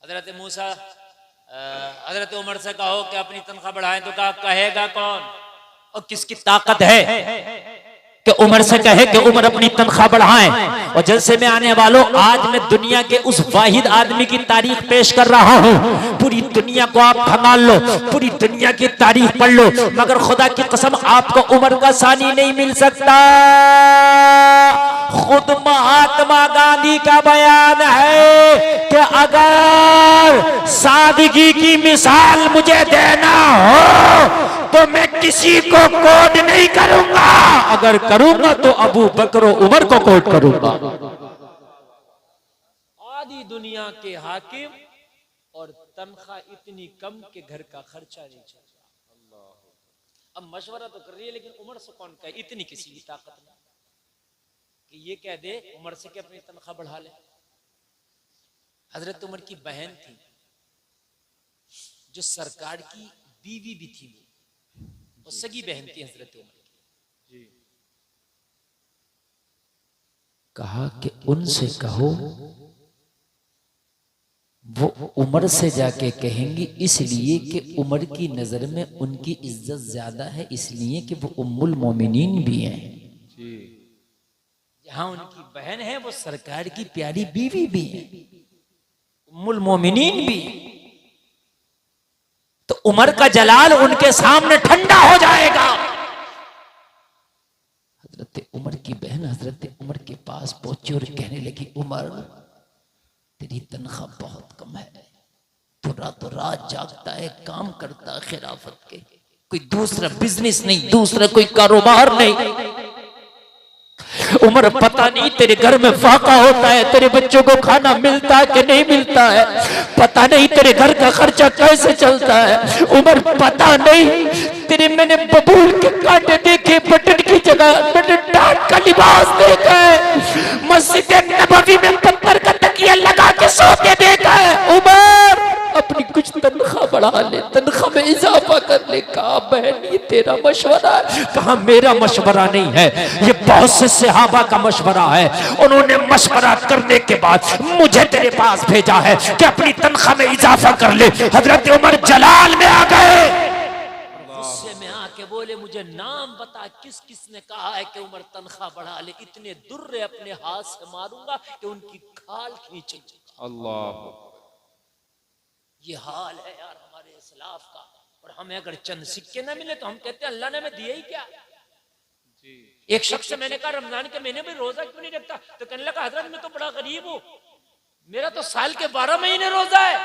हजरत मूसा हजरत उमर से कहो कि अपनी तनख्वाह बढ़ाएं, तो कहा कहेगा कौन और किसकी ताकत है कि उमर से कहे कि उमर अपनी तनख्वाह बढ़ाएं। और जलसे में आने वालों, आज मैं दुनिया के उस वाहिद आदमी की तारीख पेश कर रहा हूं। पूरी दुनिया को आप खंगाल लो, पूरी दुनिया की तारीख पढ़ लो, मगर खुदा की कसम आपको उमर का सानी नहीं मिल सकता। खुद महात्मा गांधी का बयान है कि अगर सादगी की मिसाल मुझे देना हो तो मैं किसी को कोड नहीं करूंगा, अगर करूंगा तो अबू बकर उमर को कोड करूंगा। आधी दुनिया के हाकिम और तनख्वाह इतनी कम के घर का खर्चा नहीं चल रहा। अब मशवरा तो कर रही है, लेकिन उमर से कौन कहे, इतनी किसी की ताकत नहीं कि ये कह दे उमर से कि अपनी तनख्वाह बढ़ा ले। हजरत उमर की बहन थी जो सरकार की बीवी भी थी, वो सगी बहन थी हजरत उमर की। कहा कि उनसे कहो वो उमर से जाके कहेंगी, इसलिए कि उमर की नजर में उनकी इज्जत ज्यादा है, इसलिए कि वो उम्मुल मोमिनीन भी हैं। जहां उनकी बहन है वो सरकार की प्यारी बीवी भी है, उम्मुल मोमिनीन भी है। तो उमर का जलाल उनके सामने ठंडा हो जाएगा। हजरत उमर की बहन हजरत उमर के पास पहुंची और कहने लगी, उमर तेरी तनख्वाह बहुत कम है, तू रातों रात जागता है, काम करता है खिलाफत के, कोई दूसरा बिजनेस नहीं, दूसरा कोई कारोबार नहीं। उमर पता नहीं तेरे घर में फाका होता है, तेरे बच्चों को खाना मिलता है कि नहीं मिलता है, पता नहीं तेरे घर का खर्चा कैसे चलता है। उमर पता नहीं तेरे मैंने बबूल के कांटे देखे, बटन की जगह बटन टाट का लिबास देखा है, मस्जिद नबवी में पत्थर का तकिया लगा के सोते देखा है। उमर अपनी कुछ तनख्वाह बढ़ा ले, तनख्वाह में इजाफा कर ले। कहा बहन ये तेरा मशवरा है? कहा मेरा मशवरा नहीं है, ये बहुत से सहाबा का मशवरा है, उन्होंने मशवरा करने के बाद मुझे तेरे पास भेजा है कि अपनी तनख्वाह में इजाफा कर ले। हजरत उमर जलाल में आ गए, गुस्से में आके बोले, मुझे नाम बता किस किस ने कहा है कि उमर तनख्वाह बढ़ा ले, इतने दुर्रे अपने हाथ से मारूंगा कि उनकी खाल खींच। अल्लाह, ये हाल है यार हमारे इस्लाफ का। और हमें अगर चंद सिक्के ना मिले तो हम कहते हैं अल्लाह ने हमें दिया ही क्या। एक शख्स से मैंने कहा रमजान के महीने में रोजा क्यों नहीं रखता, तो कहने लगा हजरत मैं तो बड़ा गरीब हूं, मेरा तो साल के 12 महीने रोजा है।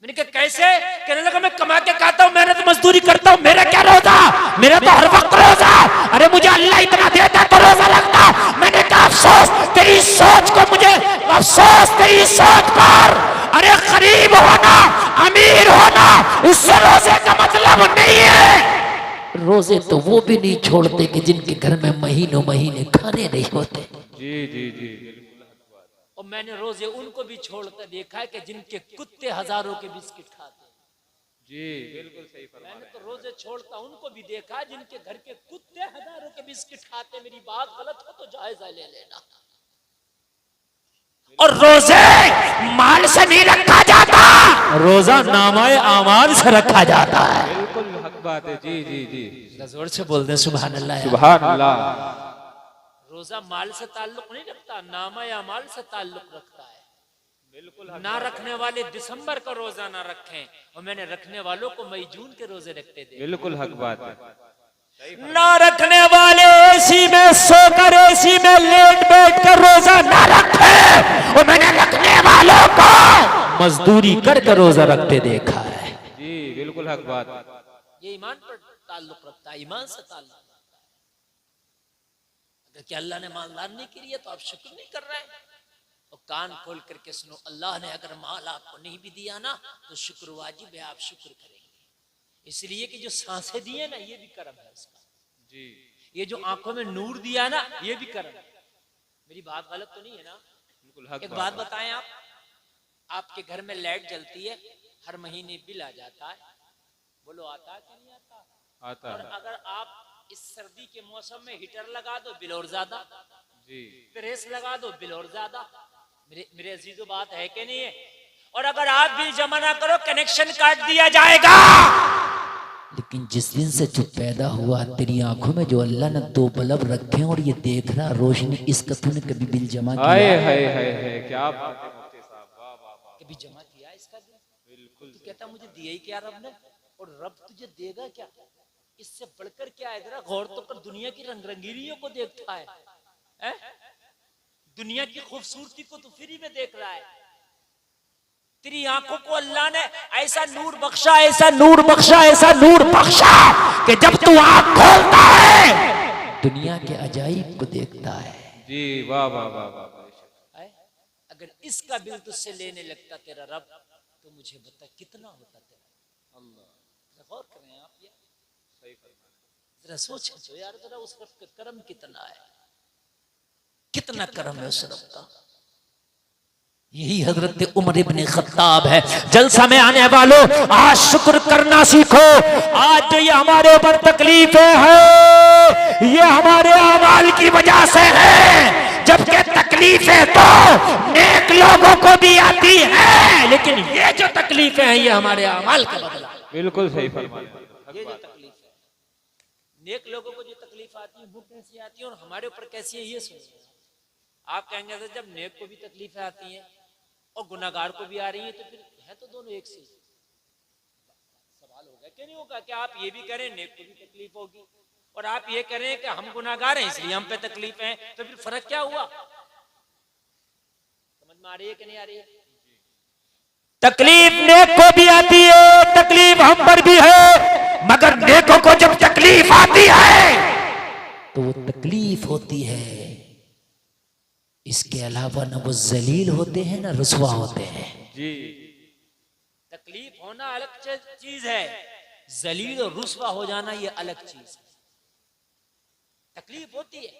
मैंने कहा कैसे? कहने लगा मैं कमा के खाता हूँ, मेहनत मजदूरी करता हूँ, मेरा क्या रोजा, मेरा तो हर वक्त रोजा। अरे मुझे अल्लाह इतना देता तो रोजा रखता। मैंने कहा अफसोस तेरी सोच को, मुझे अफसोस तेरी सोच पर। अरे गरीब होना अमीर होना उससे रोजे का मतलब नहीं है। रोजे तो वो भी नहीं छोड़ते कि जिनके घर में महीनों महीने खाने नहीं होते। जी जी जी, और मैंने रोजे उनको भी छोड़कर देखा है कि जिनके कुत्ते हजारों के बिस्किट खाते। जी बिल्कुल सही फरमाया। मैंने तो रोजे छोड़ता उनको भी देखा है जिनके घर के कुत्ते हजारों के बिस्किट खाते। मेरी बात गलत हो तो जायजा ले लेना। और रोजे माल से नहीं रखा जाता, रोजा नामाए आमाल से रखा जाता है। बिल्कुल हक बात है। जी जी जी, जोर से बोल दे सुभान अल्लाह, सुभान अल्लाह। रोजा माल से ताल्लुक नहीं रखता, नामाए आमाल से ताल्लुक रखता है। बिल्कुल ना रखने वाले दिसंबर का रोजा ना रखें, और मैंने रखने वालों को मई जून के रोजे रखते थे। बिल्कुल हक बात है। ना रखने वाले एसी में सोकर एसी में लेट बैठ कर रोजा ना रखे, और मैंने रखने वालों को मजदूरी कर रोजा रखते देखा है। जी बिल्कुल हक बात। ये ईमान पर ताल्लुक रखता है, ईमान से ताल्लुक रखता है। अगर कि अल्लाह ने मालदार नहीं की है तो आप शुक्र नहीं कर रहे हैं, तो कान खोल करके सुनो, अल्लाह ने अगर माल आपको नहीं भी दिया ना तो शुक्र वाजिब है, आप शुक्र करेंगे। इसलिए कि जो सांसें दिए ना ये भी कर्म है उसका। जी, ये जो आंखों में नूर दिया ना ये भी कर्म है। मेरी बात गलत तो नहीं है ना? बिल्कुल। एक बात बताएं, आपके घर में लाइट जलती है, हर महीने बिल आ जाता है, बोलो आता है कि नहीं आता? आता। और अगर आप इस सर्दी के मौसम में हीटर लगा दो बिल और ज्यादा, जी, प्रेस लगा दो बिल और ज्यादा। मेरे अजीजों बात है कि नहीं है? और अगर आप भी जमा ना करो कनेक्शन काट दिया जाएगा। लेकिन जिस दिन से जो पैदा हुआ तेरी आंखों में जो अल्लाह ने दो बल्ब रखे और ये देख रहा रोशनी, इसका तूने कभी बिल जमा किया? हाय क्या बात है मुफ्ती साहब, वाह वाह वाह। कभी जमा किया इसका बिल? बिल्कुल। तू कहता मुझे दिया ही क्या रब ने, और रब तुझे देगा क्या? इससे बढ़कर क्या है? जरा गौर तो कर, दुनिया की रंग रंगीनियों को देखता है? दुनिया की खूबसूरती को तू फ्री में देख रहा है। तेरी आंखों को अल्लाह ने ऐसा नूर बख्शा, ऐसा नूर बख्शा, ऐसा नूर बख्शा कि जब तू आंख खोलता है दुनिया के अजाइब को देखता है। जी वाह वाह वाह वाह। अगर इसका बिल तुझसे लेने लगता तेरा रब, तो मुझे बता कितना होता तेरा? अल्लाह, गौर करें आप, ये सही फरमाया। जरा सोचो यार, जरा उस रब का करम कितना है, कितना करम है उस रब का। यही हजरत उमर इब्ने खत्ताब है। जलसा में आने वालों, आज शुक्र करना सीखो। आज जो ये हमारे ऊपर तकलीफें हैं, ये हमारे अमाल की वजह से है। जबकि तकलीफें तो नेक लोगों को भी आती है, लेकिन ये जो तकलीफें हैं ये हमारे अमाल का बदला। बिल्कुल सही फरमाया। ये जो तकलीफ है, नेक लोगों को जो तकलीफ आती है वो कैसी आती है और हमारे ऊपर कैसी है, ये सोचिए। आप कहेंगे सर जब नेक को भी तकलीफें आती हैं और गुनाहगार को भी आ रही है, तो फिर है तो दोनों एक से। सवाल होगा क्या? नहीं होगा क्या? आप ये भी करें नेक को भी तकलीफ होगी, और आप ये करें कि हम गुनाहगार हैं इसलिए हम पे तकलीफ है, तो फिर फर्क क्या हुआ? समझ में आ रही है कि नहीं आ रही है? तकलीफ नेक को भी आती है, तकलीफ हम पर भी है, मगर नेकों को जब तकलीफ आती है तो वो तकलीफ होती है। इसके अलावा न वो जलील होते हैं न रुसवा होते हैं। जी, तकलीफ होना अलग चीज है, जलील और रुसवा हो जाना ये अलग चीज है। तकलीफ होती है।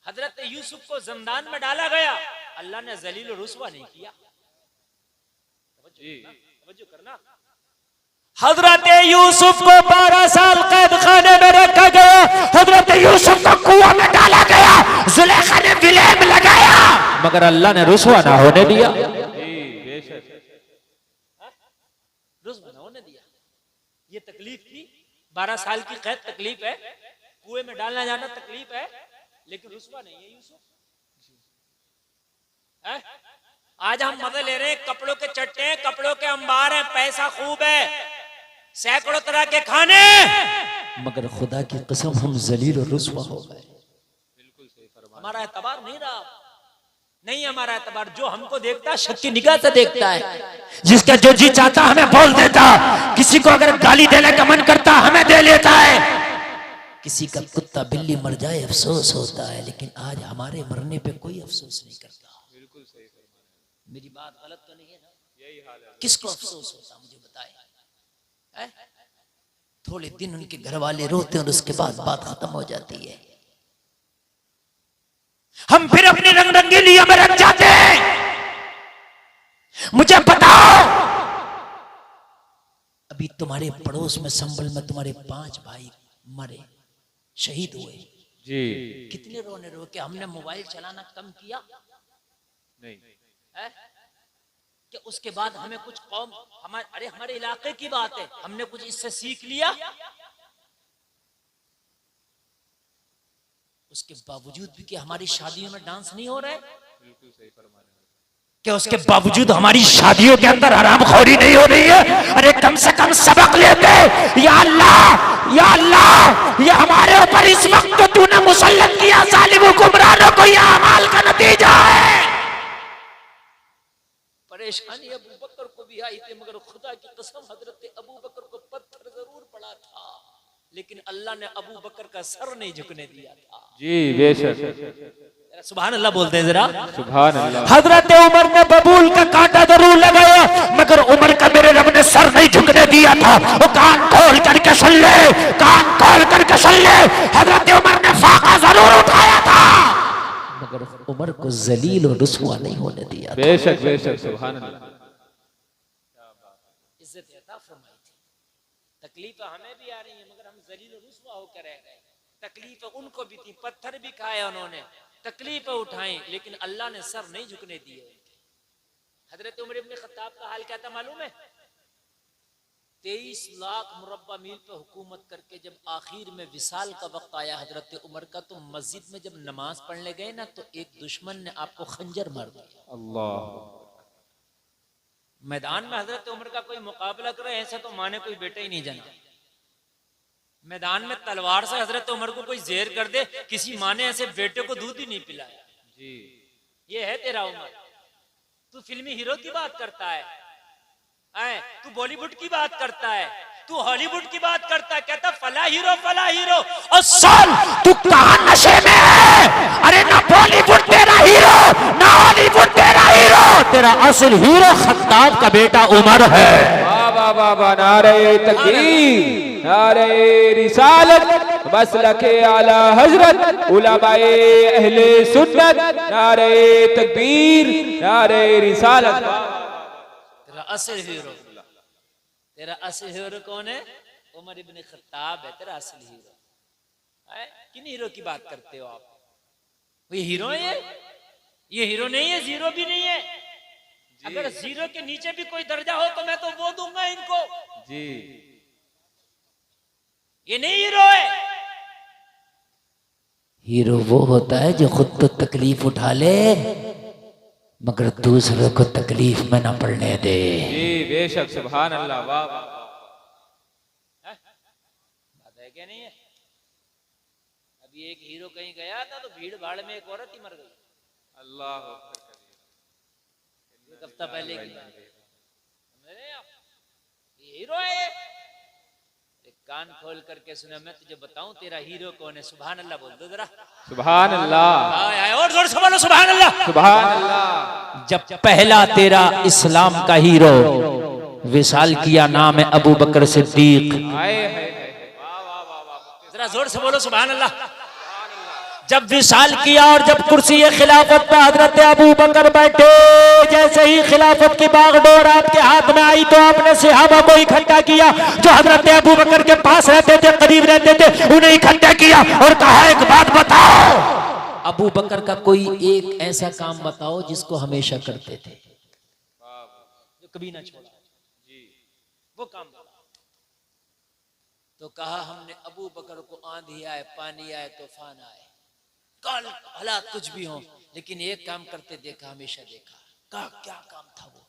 हजरत यूसुफ को जिंदान में डाला गया, अल्लाह ने जलील और रुसवा नहीं किया। तवज्जो करना। हजरत यूसुफ को 12 साल कैद खाने में रखा गया, हजरत यूसुफ को कुआं में डाला गया, जुलेखा ने विलेम लगाया, मगर अल्लाह ने रुसवा ना होने दिया। रुसवा ना होने दिया। ये तकलीफ थी, 12 साल की कैद तकलीफ है, कुएं में डालना जाना तकलीफ है, लेकिन रुसवा नहीं है यूसुफ। आज हम मजे ले रहे हैं, कपड़ों के चट्टे हैं, कपड़ों के अंबार हैं, पैसा खूब है, सैकड़ों तरह के खाने, मगर खुदा की कसम हम जलील और रुसवा हो गए। बिल्कुल सही फरमाया। हमारा एतबार नहीं रहा, नहीं हमारा एतबार। जो हमको देखता है शक की निगाह से देखता है, जिसका जो जी चाहता हमें बोल देता, किसी को अगर गाली देने का मन करता हमें दे लेता है, किसी का कुत्ता बिल्ली मर जाए अफसोस होता है, लेकिन आज हमारे मरने पे कोई अफसोस नहीं करता। बिल्कुल सही फरमाया। मेरी बात गलत तो नहीं है ना? यही हाल है। किसको अफसोस होता मुझे बताए? थोड़े दिन उनके घर वाले रोते और उसके बाद बात खत्म हो जाती है। हम फिर अपनी रंग रंगीलियों में रख जाते हैं। मुझे बताओ, अभी तुम्हारे पड़ोस में संभल में तुम्हारे 5 भाई मरे, शहीद हुए जी, कितने रोने रो के हमने मोबाइल चलाना कम किया नहीं है? कि उसके बाद हमें कुछ कौम हमारे इलाके की बात है, हमने कुछ इससे सीख लिया? उसके बावजूद भी कि हमारी शादियों में डांस नहीं हो रहा है? बिल्कुल सही फरमाया। क्या उसके बावजूद हमारी शादियों के अंदर हरामखोरी नहीं हो रही है? अरे कम से कम सबक लेते। या अल्लाह, या अल्लाह, ये हमारे ऊपर इस वक्त तो तूने मुसल्लत किया जालिम हुक्मरानों को, यह अमाल का नतीजा है। परेशानी अबू बकर को भी आई थी, मगर खुदा की कसम हजरत अबू बकर को पत्थर जरूर पड़ा था, लेकिन अल्लाह ने अबू बकर का सर नहीं झुकने दिया था। जी बेशक। सुभान अल्लाह बोलते हैं जरा। सुभान अल्लाह। हजरत उमर ने बबूल का कांटा जरूर लगाया, मगर उमर का मेरे रब ने सर नहीं झुकने दिया था। वो कान खोल करके सुन ले, कान खोल करके सुन ले, हजरत उमर ने फाका जरूर उठाया था, मगर उमर को जलील और रुसवा नहीं होने दिया था। बेशक बेशक। सुभान अल्लाह। इज्जत अता फरमाई थी। तकलीफ हमें भी आ रही है, मगर हम जलील और रुसवा होकर रह गए। तकलीफ उनको भी थी, पत्थर भी खाए उन्होंने, तकलीफ उठाएं, लेकिन अल्लाह ने सर नहीं झुकने दिए। हजरत उमर इब्ने खत्ताब का हाल क्या था मालूम है? 23 लाख मुरब्बा मील पे हुकूमत करके जब आखिर में विसाल का वक्त आया हजरत उमर का, तो मस्जिद में जब नमाज पढ़ने गए ना, तो एक दुश्मन ने आपको खंजर मार दिया। अल्लाह। मैदान में हजरत उमर का कोई मुकाबला करे ऐसा तो माने कोई बेटा ही नहीं जाना। मैदान में तलवार से हजरत उमर को कोई जेर कर दे, किसी माँ ने ऐसे बेटे को दूध ही नहीं पिलाया। जी। ये है तेरा उमर। तू फिल्मी हीरो की बात करता है, तू बॉलीवुड की बात करता है, तू हॉलीवुड की बात करता है, कहता फला हीरो फला हीरो। और साल तू कहां नशे में है? अरे ना बॉलीवुड तेरा हीरो, ना हॉलीवुड तेरा हीरो, तेरा असल हीरो खत्ताब का बेटा उमर है। वाह वाह वाह वाह, नारे तकबीर, नारे रिसालत, मसलके आला हजरत, उलमाए अहले सुन्नत, नारे तकबीर, नारे रिसालत। तेरा असल हीरो, तेरा असल हीरो कौन है? उमर इब्न खत्ताब है तेरा असल हीरो। किन हीरो की बात करते हो आप? ये हीरो है? ये हीरो नहीं है, जीरो भी नहीं है। अगर जीरो के नीचे भी कोई दर्जा हो तो मैं तो वो दूंगा इनको जी। ये नहीं हीरो है। हीरो वो होता है जो खुद तो तकलीफ उठा ले मगर दूसरों को तकलीफ में ना पड़ने दे। जी बेशक, सुभान अल्लाह। वाह वाह। बात है क्या नहीं है? अभी एक हीरो कहीं गया था तो भीड़ भाड़ में एक औरत ही मर गई। अल्लाह। एक हफ्ता पहले की बात है। ये हीरो है। एक कान खोल करके सुना, मैं तुझे बताऊं तेरा हीरो कौन है। सुभान अल्लाह बोल दो जरा। सुभान अल्लाह। और जोर से बोलो सुभान अल्लाह। सुभान अल्लाह। जब पहला तेरा इस्लाम का हीरो विसाल किया, नाम है अबू बकर सिद्दीक। जरा जोर से बोलो सुभान अल्लाह। जब विसाल किया और जब कुर्सी खिलाफत पर हजरत अबू बकर बैठे, जैसे ही खिलाफत की बागडोर आपके हाथ में आई तो आपने सहाबा को इकट्ठा किया जो हजरत अबू बकर के पास रहते थे, करीब रहते थे, उन्हें इकट्ठा किया और कहा एक बात बताओ, अबू बकर का कोई एक ऐसा काम बताओ जिसको हमेशा करते थे, जो कभी ना छोड़ा जी, वो काम बताओ। तो कहा हमने अबू बकर को आंधी आए, पानी आए, तूफान आए, कल हालात कुछ भी हो, लेकिन एक काम करते देखा, हमेशा देखा। कहा क्या काम था वो?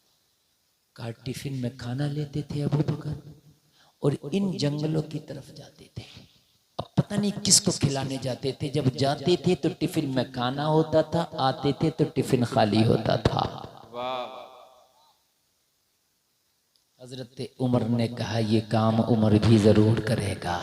कहा टिफिन में खाना लेते थे अबू बकर और इन जंगलों की तरफ जाते थे। अब पता नहीं किसको खिलाने जाते थे। जब जाते थे तो टिफिन में खाना होता था, आते थे तो टिफिन खाली होता था। हजरत उमर ने कहा ये काम उमर भी जरूर करेगा।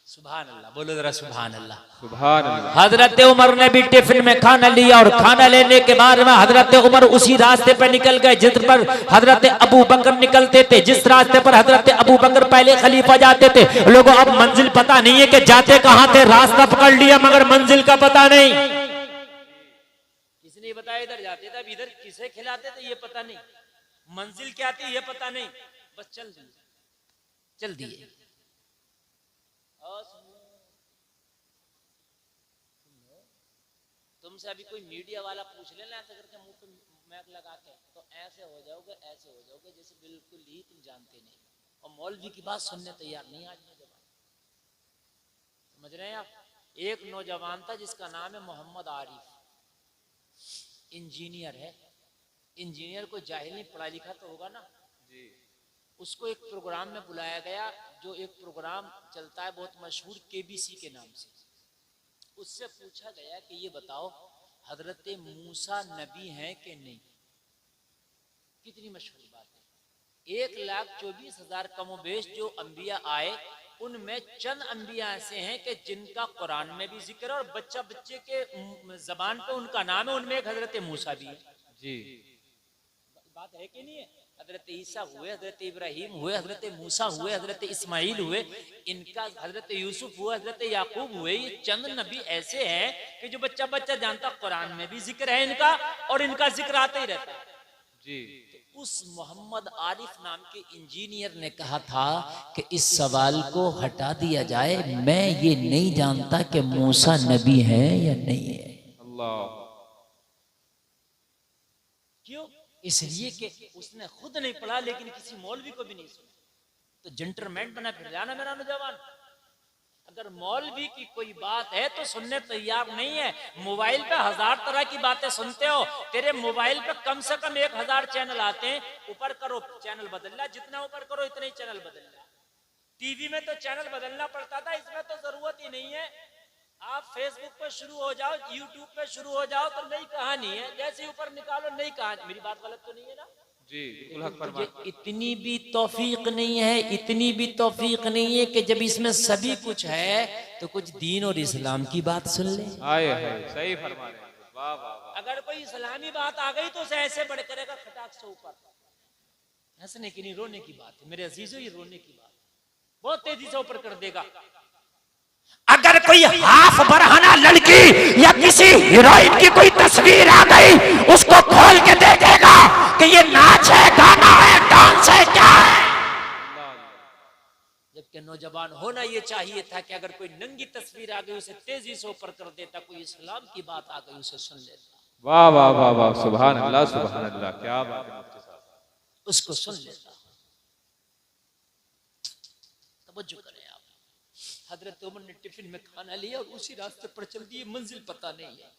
सुभान अल्लाह बोलो जरा सुभान अल्लाह। सुभान अल्लाह। हजरत उमर ने भी टिफिन में खाना लिया और खाना लेने के बाद में हजरत उमर उसी रास्ते पर निकल गए जिस पर हजरत अबू बकर निकलते थे, जिस रास्ते पर हजरत अबू बकर पहले खलीफा जाते थे। लोगों अब मंजिल पता नहीं है कि जाते कहां थे, रास्ता पकड़ लिया मगर मंजिल का पता नहीं। किसने बताया इधर जाते थे, अब इधर किसे खिलाते थे ये पता नहीं, मंजिल क्या थी ये पता नहीं, बस चल दिए। तुमसे अभी कोई मीडिया वाला पूछ लेना ऐसे करके मुंह पे मैक लगा के, तो ऐसे हो जाओगे, ऐसे हो जाओगे जैसे बिल्कुल ही तुम जानते नहीं, और मौलवी की बात सुनने तैयार नहीं आज नौजवान। समझ रहे हैं आप? एक नौजवान था जिसका नाम है मोहम्मद आरिफ, इंजीनियर है। इंजीनियर को जाहिल नहीं, पढ़ा लिखा तो होगा ना जी। उसको एक प्रोग्राम में बुलाया गया, जो एक प्रोग्राम चलता है बहुत मशहूर केबीसी के नाम से। उससे पूछा गया कि ये बताओ हजरत मूसा नबी हैं कि नहीं। कितनी मशहूर बात है। 1,24,000 कमोबेश जो अंबिया आए, उनमें चंद अंबिया ऐसे हैं कि जिनका कुरान में भी जिक्र है और बच्चा बच्चे के जबान पे उनका नाम है, उनमें एक हजरत मूसा भी है जी। बात है कि नहीं है? हजरत ईसा हुए, हजरत इब्राहिम हुए, हजरत मूसा हुए, हजरत इस्माइल हुए, इनका हजरत यूसुफ हुआ, हजरत याकूब हुए। ये चंद नबी ऐसे हैं कि जो बच्चा बच्चा जानता, कुरान में भी जिक्र है इनका और इनका जिक्र आता ही रहता है जी। तो उस मोहम्मद आरिफ नाम के इंजीनियर ने कहा था कि इस सवाल को हटा दिया जाए, मैं ये नहीं जानता कि मूसा नबी है या नहीं है। अल्लाह। क्यों? इसलिए कि उसने खुद नहीं पढ़ा लेकिन किसी मौलवी को भी नहीं सुना। तो जेंटलमैन बना फिर जाना मेरा नौजवान। अगर मौलवी की कोई बात है तो सुनने तैयार नहीं है। मोबाइल पे 1000 तरह की बातें सुनते हो, तेरे मोबाइल पे कम से कम 1000 चैनल आते हैं। ऊपर करो चैनल बदल ला, जितना ऊपर करो इतने ही चैनल बदल ला। टीवी में तो चैनल बदलना पड़ता था, इसमें तो जरूरत ही नहीं है। आप फेसबुक पे शुरू हो जाओ, यूट्यूब पे शुरू हो जाओ तो नई कहानी है, जैसे ऊपर निकालो नई कहानी। मेरी बात गलत तो नहीं है ना? जी बिल्कुल हक फरमा। इतनी भी तौफीक नहीं है, इतनी भी तौफीक नहीं है कि जब इसमें सभी कुछ है तो कुछ दीन और इस्लाम की बात सुन ले। आए सही फरमा रहे हैं। वाह वाह वाह। अगर कोई इस्लामी बात आ गई तो उसे ऐसे बढ़ करेगा खटाक से ऊपर। हंसने की नहीं, रोने की बात है मेरे अजीजों, ये रोने की बात बहुत तेजी से ऊपर कर देगा। अगर कोई हाफ बरहना लड़की या किसी हीरोइन की कोई तस्वीर आ गई, उसको खोल के देखेगा कि ये नाच है, गाना है, डांस है, क्या है। जबकि नौजवान होना ये चाहिए था कि अगर कोई नंगी तस्वीर आ गई उसे तेजी से ऊपर कर देता, कोई इस्लाम की बात आ गई उसे सुन लेता। वाह वाह वाह वाह, सुभान अल्लाह सुभान अल्लाह, क्या बात है मुफ्ती साहब, उसको सुन लेता। तवज्जो करें आप। हजरत उमर ने टिफिन में खाना लिया और उसी रास्ते पर चल दिए, मंजिल पता नहीं है।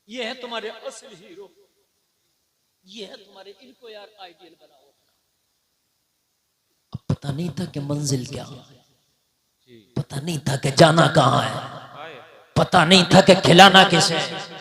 ये है तुम्हारे असली हीरो, ये है तुम्हारे, इनको यार आइडियल बनाओ। अब पता नहीं था कि मंजिल क्या है, पता नहीं था कि जाना कहाँ है, पता नहीं था कि खिलाना किसे है।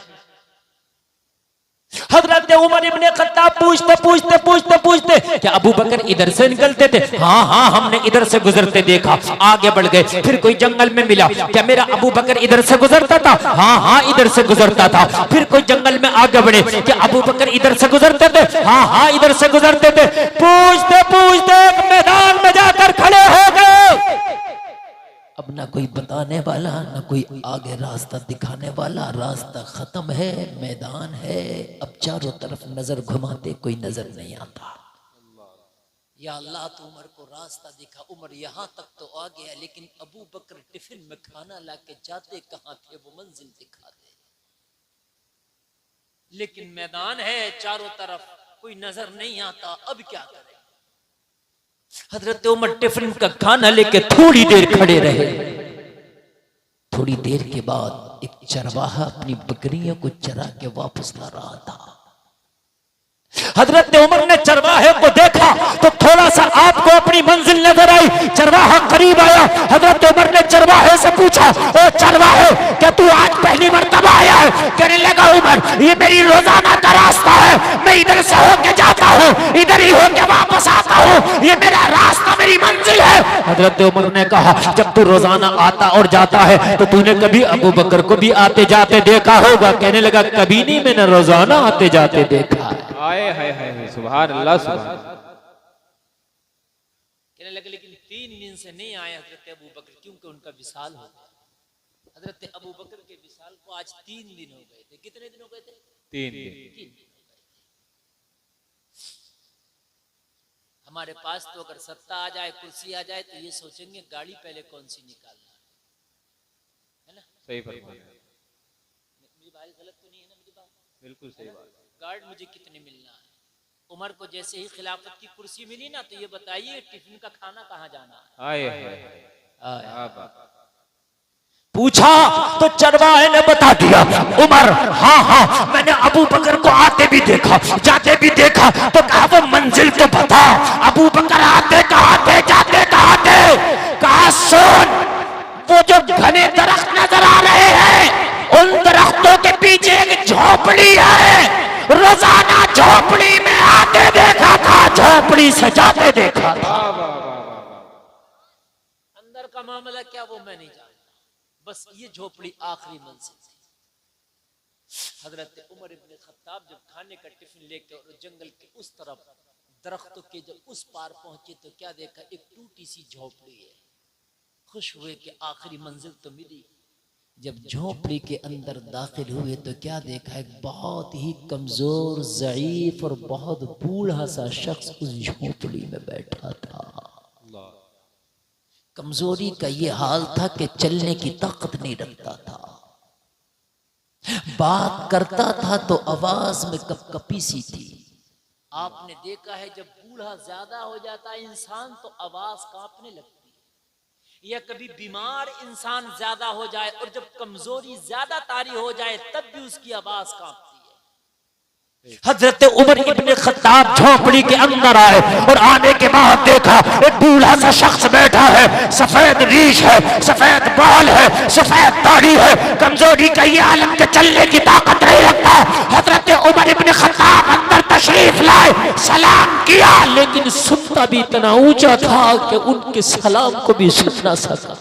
हजरत उमर इब्ने खत्ताब पूछते पूछते पूछते पूछते क्या अबू बकर इधर से निकलते थे? हाँ हाँ हमने इधर से गुजरते देखा। आगे बढ़ गए, फिर कोई जंगल में मिला, क्या मेरा अबू बकर इधर से गुजरता था? हाँ हाँ इधर से गुजरता था। फिर कोई जंगल में आगे बढ़े, क्या अबू बकर इधर से गुजरते थे? हाँ हाँ इधर से गुजरते थे। पूछते पूछते एक मैदान में जाकर खड़े हो गए। अब ना कोई बताने वाला, ना कोई आगे रास्ता दिखाने वाला, रास्ता खत्म है, मैदान है। अब चारों तरफ नजर घुमाते कोई नजर नहीं आता। या अल्लाह तो उमर को रास्ता दिखा। उमर यहाँ तक तो आ गया, लेकिन अबू बकर टिफिन में खाना लाके जाते कहाँ थे वो मंजिल दिखा दे। लेकिन मैदान है चारों तरफ, कोई नजर नहीं आता। अब क्या करे? हजरत उमर टिफिन का खाना लेके थोड़ी देर खड़े रहे। थोड़ी देर के बाद एक चरवाहा अपनी बकरियों को चरा के वापस ला रहा था। हजरत उमर ने चरवाहे को देखा तो थोड़ा सा आपको अपनी मंजिल नजर आई। चरवाहा करीब आया, हजरत उमर ने चरवाहे से पूछा, ओ चरवाहे क्या तू आज पहली मर्तबा आया है? कहने लगा उमर ये मेरी रोजाना का रास्ता है, मैं इधर से होके जाता हूँ, इधर ही होके वापस आता हूँ, ये मेरा रास्ता, मेरी मंजिल है। हजरत उमर ने कहा जब तू रोजाना आता और जाता है तो तूने कभी अबू बकर को भी आते जाते देखा होगा? कहने लगा कभी नहीं, मैंने रोजाना आते जाते देखा है। आए है सुभान अल्लाह सुभान। कहने लगे लेकिन 3 दिन से नहीं आए हजरत अबू बकर, क्योंकि उनका विसाल हो गया। हजरत अबू बकर के विसाल को आज 3 दिन हो गए थे। कितने दिन हो गए थे? 3 दिन। हमारे पास तो अगर सत्ता आ जाए, कुर्सी आ जाए तो ये सोचेंगे गाड़ी पहले कौन सी निकालना है ना? सही फरमाया, मेरी बात गलत तो नहीं है ना? मेरी बात बिल्कुल सही बात। गार्ड मुझे कितने मिलना है? उमर को जैसे ही खिलाफत की कुर्सी मिली ना तो ये बताइए टिफिन का खाना कहाँ जाना है? आए पूछा तो चरवाहे ने बता दिया। उमर हाँ हाँ मैंने अबू बकर को आते भी देखा, जाते भी देखा। तो कहा वो मंजिल तो बता, अबू बकर आते कहाँ थे, जाते कहाँ थे? कहा सुन, वो जो घने दरख्त नजर आ रहे हैं उन दरख्तों के पीछे एक झोपड़ी है, रोजाना झोपड़ी में आते देखा था, झोपड़ी से जाते देखा था। अंदर का मामला क्या वो मैं नहीं जानता, बस ये झोपड़ी आखिरी मंजिल थी। हजरत उमर इब्ने खत्ताब जब खाने का टिफिन लेकर और जंगल के उस तरफ दरख्तों के जब उस पार पहुंचे तो क्या देखा? एक टूटी सी झोपड़ी है। खुश हुए कि आखिरी मंजिल तो मिली। जब झोपड़ी के अंदर दाखिल हुए तो क्या देखा? एक बहुत ही कमजोर, ज़ईफ और बहुत बूढ़ा सा शख्स उस झोपड़ी में बैठा था। कमजोरी का ये हाल था कि चलने की ताकत नहीं रखता था, बात करता था तो आवाज में कपकपी सी थी, आपने देखा है जब बूढ़ा ज्यादा हो जाता है इंसान तो आवाज कांपने लगती है, या कभी बीमार इंसान ज्यादा हो जाए और जब कमजोरी ज्यादा तारी हो जाए तब भी उसकी आवाज कांपती है। हजरत उमर इब्ने खत्ताब झोपड़ी के अंदर आए और आने के बाद देखा एक बूढ़ा सा शख्स बैठा है, सफेद रीश है, सफेद बाल है, सफेद दाढ़ी है, कमजोरी का ये आलम के चलने की ताकत नहीं रखता। हजरत उमर इब्ने खत्ताब अंदर तशरीफ लाए, सलाम किया, लेकिन सुनता भी इतना ऊंचा था कि उनके सलाम को भी सुन ना सका।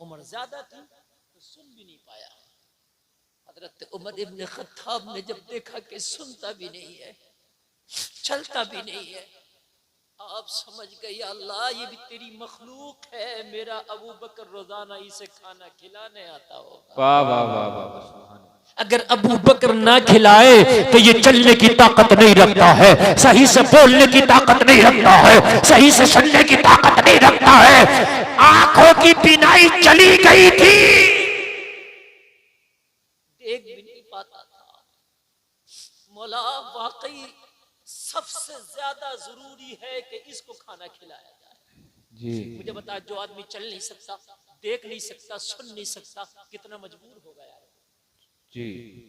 उम्र ज्यादा थी तो सुन भी नहीं पाया। हजरत उमर इब्ने खत्ताब ने जब देखा कि सुनता भी नहीं है, चलता भी नहीं है, आप समझ गए अल्लाह ये भी तेरी मखलूक है, मेरा अबू बकर रोजाना इसे खाना खिलाने आता होगा। वाह वाह वाह वाह। अगर अबू बकर ना खिलाए तो ये चलने की ताकत नहीं रखता है, सही से बोलने की ताकत नहीं रखता है, सही से सुनने की ताकत नहीं रखता है। आंखों की बीनाई चली गई थी, देख भी नहीं पाता था। मौला वाकई सबसे ज्यादा जरूरी है कि इसको खाना खिलाया जाए। जी मुझे बता, जो आदमी चल नहीं सकता, देख नहीं सकता, सुन नहीं सकता, कितना मजबूर हो गया जी।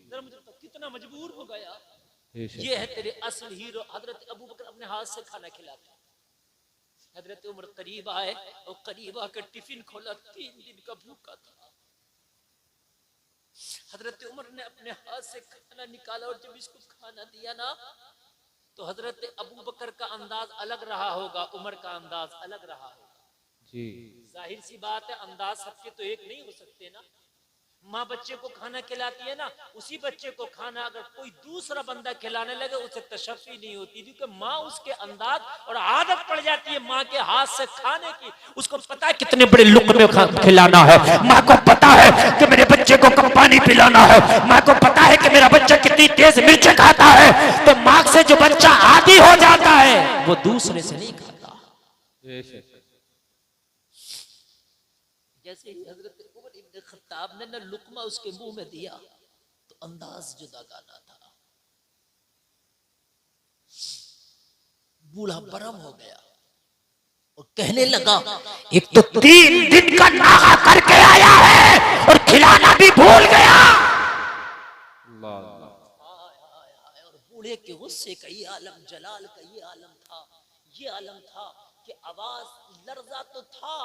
जरा मुझे बता, कितना मजबूर हो गया। बेशक। ये है तेरे असल हीरो। हजरत अबू बकर अपने हाथ से खाना खिलाते। हजरत उमर करीब आए और करीब आकर टिफिन खोला, 3 दिन का भूखा था। हजरत उमर ने अपने हाथ से खाना निकाला और जब इसको खाना दिया ना तो हजरत अबू बकर का अंदाज अलग रहा होगा, उमर का अंदाज अलग रहा होगा। जी जाहिर सी बात है, अंदाज सबके तो एक नहीं हो सकते ना। माँ बच्चे को खाना खिलाती है ना, उसी बच्चे को खाना अगर कोई दूसरा बंदा खिलाने लगे उसे तशफ़ी नहीं होती, क्योंकि माँ उसके अंदाज और आदत पड़ जाती है माँ के हाथ से खाने की। उसको पता है कितने बड़े लुक़मे खिलाना है, माँ को पता है कि मेरे बच्चे को कब पानी पिलाना है, माँ को पता है कि मेरा बच्चा कितनी तेज मिर्च खाता है। तो माँ से जो बच्चा आदी हो जाता है वो दूसरे से नहीं खाता। बेशक। जैसे ही हजरत उमर इब्ने खत्ताब ने न लुकमा उसके मुंह में दिया तो अंदाज जुदागाना था। बूढ़ा बरम हो गया और कहने लगा, एक तो 3 दिन का नागा करके आया है और खिलाना भी भूल गया। अल्लाह अल्लाह। और बूढ़े के गुस्से का ये आलम, जलाल का ये आलम था, ये आलम था कि आवाज लर्जा तो था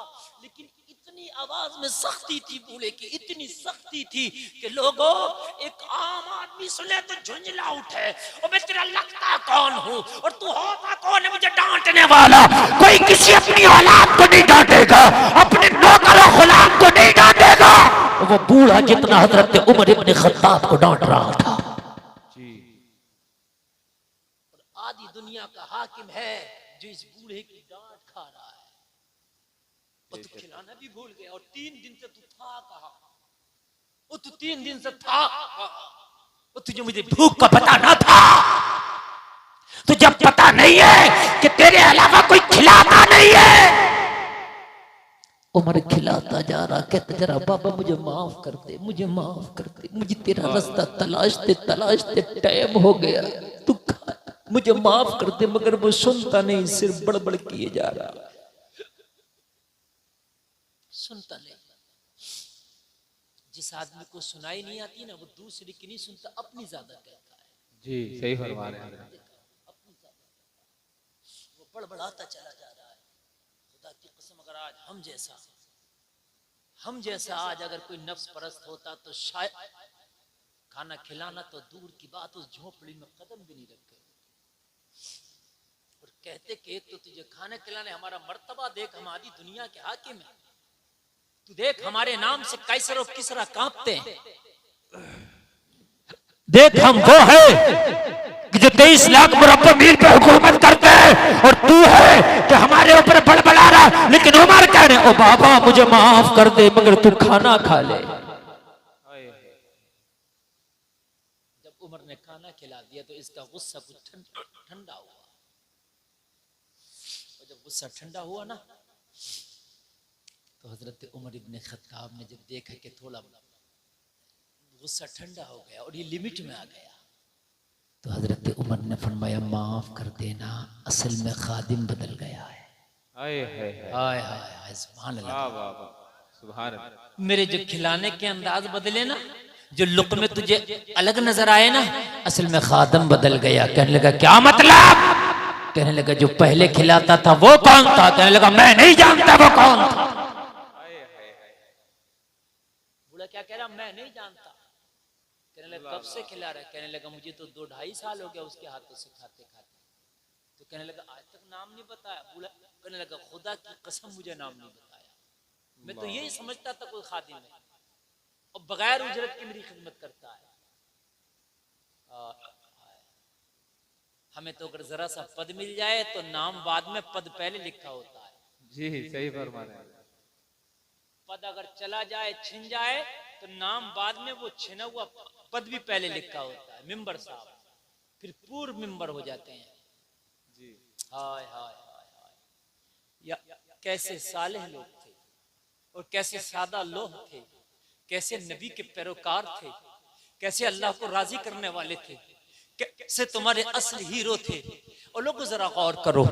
लेकिन इतनी आवाज में सख्ती थी बूढ़े की, इतनी सख्ती थी कि लोगों एक आम आदमी सुने तो झुंझला उठे, और मैं तेरा लगता कौन हूँ और तू होता कौन है मुझे डांटने वाला। कोई किसी अपनी औलाद को नहीं डांटेगा, अपने नौकर और गुलाम को नहीं डांटेगा। वो बूढ़ा जितना हजरत उमर इब्ने खत्ताब को डांट रहा था। जी और आधी दुनिया का हाकिम है जो इस बूढ़े की डांट खा रहा है, और तू खिलाना भी भूल गया। और 3 दिन से तू था कहाँ? और तू 3 दिन से था कहाँ? और तुझे मुझे भूख का पता ना था, तुझे पता नहीं है कि तेरे अलावा कोई खिलाता नहीं है। उमर खिलाता जा रहा, कहता जरा बाबा मुझे माफ कर दे, मुझे माफ कर दे, मुझे तेरा रास्ता तलाशते तलाशते टाइम हो गया, तू मुझे माफ कर दे। मगर वो सुनता नहीं, सिर्फ बड़बड़ किए जा रहा। सुनता नहीं। जिस आदमी को सुनाई नहीं आती ना वो दूसरे की नहीं सुनता, अपनी ज्यादा कहता है। जी सही फरमा रहे हैं। अपनी ज्यादा वो बड़बड़ाता चला जा रहा है। खुदा की कसम अगर आज हम जैसा आज अगर कोई नफ्स परस्त होता तो शायद खाना खिलाना तो दूर की बात, उस झोपड़ी में कदम भी नहीं रखे। और कहते कि एक तो तुझे खाना खिलाने हमारा मर्तबा देख, हम आधी दुनिया के हाकिम हैं, तू देख हमारे नाम से कैसर और किसरा कांपते हैं। देख हम वो है कि जो 23 लाख मुरब्बा मील पे हुकूमत करते हैं, और तू है कि हमारे ऊपर बड़बड़ा रहा। लेकिन उमर कह रहे, ओ बाबा मुझे माफ कर दे मगर तू खाना खा ले। जब उमर ने खाना खिला दिया तो इसका गुस्सा कुछ ठंडा हुआ, और जब गुस्सा ठंडा हुआ ना तो हजरत उमर इब्ने खत्ताब ने जब देखा कि थोड़ा गुस्सा ठंडा हो गया और ये लिमिट में आ गया, तो हजरत उमर ने फरमाया माफ कर देना, असल में खादिम बदल गया है। हाय हाय हाय हाय हाय हाय, सुभान अल्लाह। वाह वाह वाह सुभान अल्लाह। मेरे जो खिलाने के अंदाज बदले ना, जो लुक में तुझे अलग नजर आए ना, असल में खादिम बदल गया। कहने लगा क्या मतलब? कहने लगा जो पहले खिलाता था वो कौन था? कहने लगा मैं नहीं जानता वो कौन था। बूढ़ा क्या कह रहा, मैं नहीं जानता। कहने लगा कब से खिला रहा है? कहने लगा मुझे तो 2-2.5 साल हो गया उसके हाथों से खाते खाते। तो कहने लगा आज तक नाम नहीं बताया। बूढ़ा कहने लगा खुदा की कसम मुझे नाम नहीं बताया, मैं तो यही समझता था कोई खादिम है और बगैर उजरत की मेरी खिदमत करता है। हमें तो अगर जरा सा पद मिल जाए तो नाम बाद में, पद पहले लिखा होता है। जी सही फरमा रहे हैं। पद अगर चला जाए, छिन जाए, तो नाम बाद में, वो छिना हुआ पद भी पहले लिखा होता है। मिंबर साहब फिर पूर्व मिंबर हो जाते हैं। जी हाय हाय हाय हाय, या कैसे सालेह लोग थे और कैसे सादा लोग थे, कैसे नबी के पैरोकार थे, कैसे अल्लाह को राजी करने वाले थे, कैसे तुम्हारे असल हीरो थे। और लोग जरा गौर करो,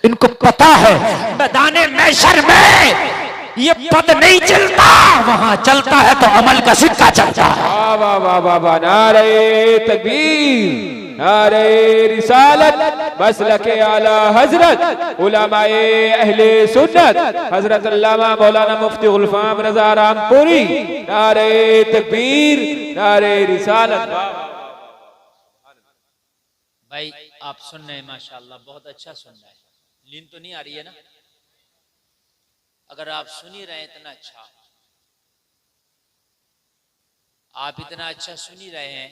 इनको पता है मैदाने मैशर में ये पद नहीं चलता, वहां चलता है तो अमल का सिक्का चलता है। वाह वाह वाह वाह वाह, नारे तकबीर, नारे रिसालत, मसलके आला हजरत उलमाए अहले सुन्नत हजरत अल्लामा मौलाना मुफ्ती गुलफाम रजा रामपुरी, नारे तकबीर, नारे रिसालत। भाई आप सुन रहे हैं माशाल्लाह, बहुत अच्छा सुन रहे हैं। नींद तो नहीं आ रही है ना? अगर आप सुन ही रहे हैं इतना अच्छा, आप इतना अच्छा सुन ही रहे हैं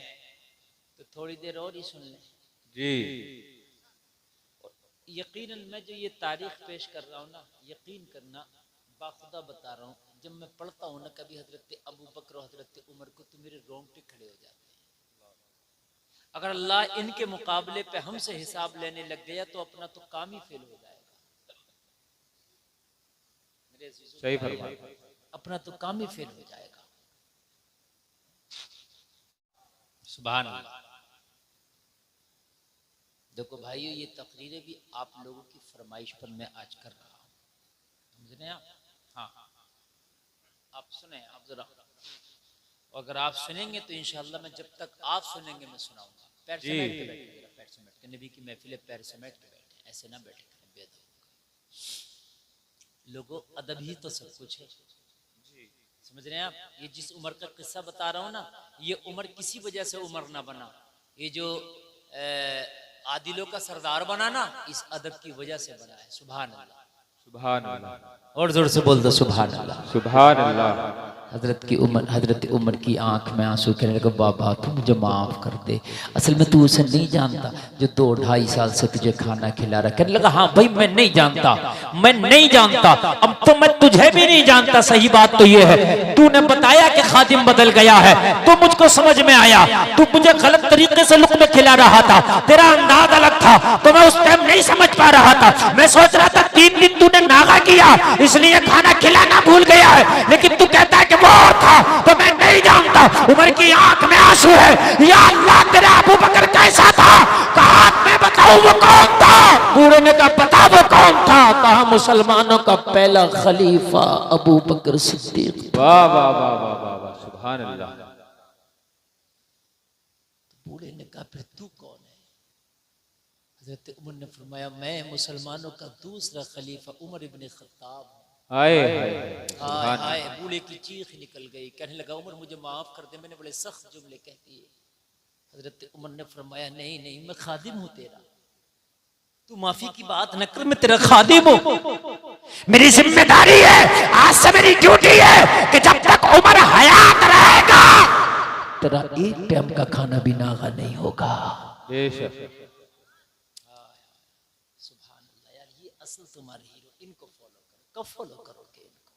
तो थोड़ी देर और ही सुन लें। जी यकीनन मैं जो ये तारीख पेश कर रहा हूँ ना, यकीन करना, बाखुदा बता रहा हूँ, जब मैं पढ़ता हूँ ना कभी हजरत अबू बकर और हजरत उमर को, तो मेरे रोंगटे खड़े हो जाते हैं। अगर अल्लाह इनके मुकाबले पे हमसे हिसाब लेने लग गया तो अपना तो काम ही फेल हो जाएगा। मेरे सही फरमा, अपना तो काम ही फेल हो जाएगा। सुभान अल्लाह। देखो भाइयों, ये तकरीरें भी आप लोगों की फरमाइश पर मैं आज कर रहा हूँ, समझ रहे हैं आप? हाँ आप सुने, आप जरा, अगर आप सुनेंगे तो इंशाअल्लाह मैं जब तक आप सुनेंगे मैं सुनाऊंगा। पैर समेट के बैठे, जरा पैर समेट के, नबी की महफिल पैर समेट के बैठे, ऐसे ना बैठे बेदब लोगों। अदब ही तो सब कुछ है, समझ रहे हैं आप? ये जिस उम्र का किस्सा बता रहा हूँ ना, ये उम्र किसी वजह से उम्र ना बना। ये जो आदिलों का सरदार बना ना, इस अदब की वजह से बना है। सुभान अल्लाह, सुभान अल्लाह, और जोर से बोल दो सुभान अल्लाह। सुभान अल्लाह। हजरत उमर की आंख में आंसू, कहने लगा बाबा तू मुझे माफ कर दे, असल में तू उसे नहीं जानता जो 2-2.5 साल से तुझे खाना खिला रहा। कहने लगा हाँ भाई मैं नहीं जानता, मैं नहीं जानता, अब तो मैं तुझे भी नहीं जानता। सही बात तो ये है, तूने बताया कि खादिम बदल गया है तो मुझको समझ में आया, तू मुझे गलत तरीके से लुक़्मे खिला रहा था, तेरा अंदाज अलग था, तो मैं उस टाइम नहीं समझ पा रहा था। मैं सोच रहा था 3 दिन तूने नागा किया इसलिए खाना खिलाना भूल गया है, लेकिन तू कहता है कि वो था तो मैं नहीं जानता। उमर की आंख में आंसू है, या अल्लाह तेरा अबू बकर कैसा था? कहा मैं बताऊं वो कौन था? बूढ़े ने कहा बता वो कौन था? कहा मुसलमानों का पहला खलीफा अबू बकर सिद्दीक। वाह वाह वाह वाह वाह वाह, सुभान अल्लाह। बूढ़े ने कहा फिर तू कौन है? हजरत उमर ने फरमाया मैं मुसलमानों का दूसरा खलीफा उमर इब्न खत्ताब। हाय हाय हाय, बूढ़े की चीख निकल गई। कहने लगा उमर मुझे माफ कर दे, मैंने बड़े सख्त जुमले कह दिए। हजरत उमर ने फरमाया नहीं नहीं, मैं खादिम हूं तेरा, तू माफी की बात न कर, मैं तेरा खादिम हूं। मेरी जिम्मेदारी है, आज से मेरी ड्यूटी है कि जब तक उमर हयात रहेगा तेरा एक टाइम का खाना भी नागा नहीं होगा। बेशक। सुभान अल्लाह यार, ये असल तुम्हारे हीरो, इनको फॉलो करो। कब फॉलो करोगे इनको?